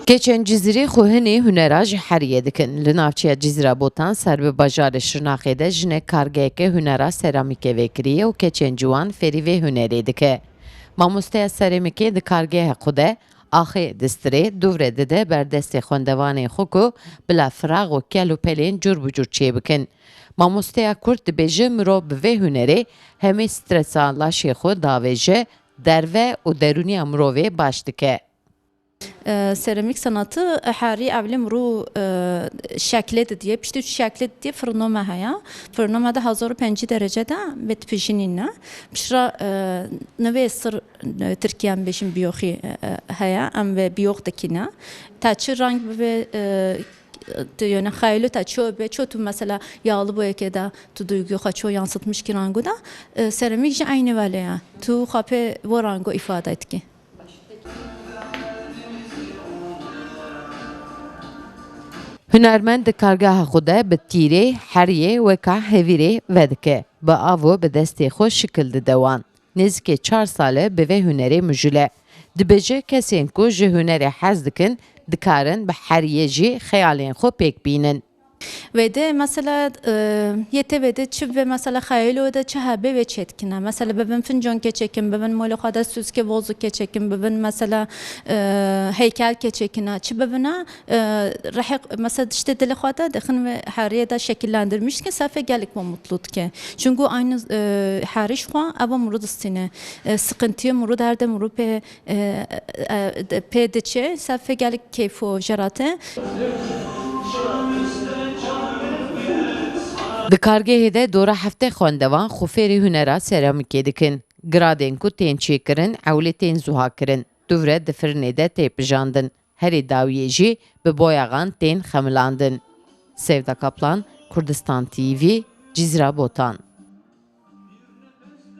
Geçen ciziri xuhini hünera ji heriye dikin. Li navçeya cizira botan ser bi bajarê Şirnaxê de jinek kargeyeke hünera seramîkê vekiriye û keçên ciwan ferî vê hunerê dike. Mamosteya seramîkê di kargeha xwe de axê distirê duvrê dide berdestê xwendevanên xwe ku bila firaq û kel û pelên cur bi cur çê bikin. Mamosteya Kurd dibêje mirov bi vê hunerê hemî stresa laşê xwe davêje, derve û derûniya mirovê baş dike. Seramik sanatı heri evlim ru şekli diye pişti şekli diye fırınoma haya fırınoma da 1005 derecede bet pişinine pişra neve sır Türkiye'm beşin biyoxi haya am ve biyokdakine taçı rank ve yani hayli taçıyor ve çoğu mesela yağlı boyake da tu duygu kaçıyor yansıtmış ki rango da seramik de aynı vale ya tu kape bu rango ifade etki. Hunermend di kargeha xwe de bi tîrê, heriyê weka hevîrê vedike. Bi avo bi destê xwe şikil dide wan. Nêzîkî 4 sale bi vê hunerê mijûle. Dibêje kesên ku ji hunerê hez dikin, dikarin bi heriyê jî xeyalên xwe pêk bînin. Ve de mesela yete ve de çi ve mesela hayal da çi habe ve çetkine mesela bebin fincan keçekim bebin molokada süske bozu keçekim bebin mesela heykel keçekine çi bebine rahik mesela işte dilexada daxın ve hariye da şekillendirmiş ki safe gelik ve mutluluk ki çünkü aynı hariş xwa aba murud istine sıkıntıya murud erde murud pe deçe safe gelik keyfo jarate. Di kargehê de dora heftê xwendevan xwe fêrî hunera seramîkê dikin. Giradên ku tên çêkirin, ewlê tên zûha kirin. Duvre di firnê de tê pijandin. Herî dawiyê jî bi boyaxan tên xemilandin. Sevda Kaplan, Kurdistan TV, Cizre Botan.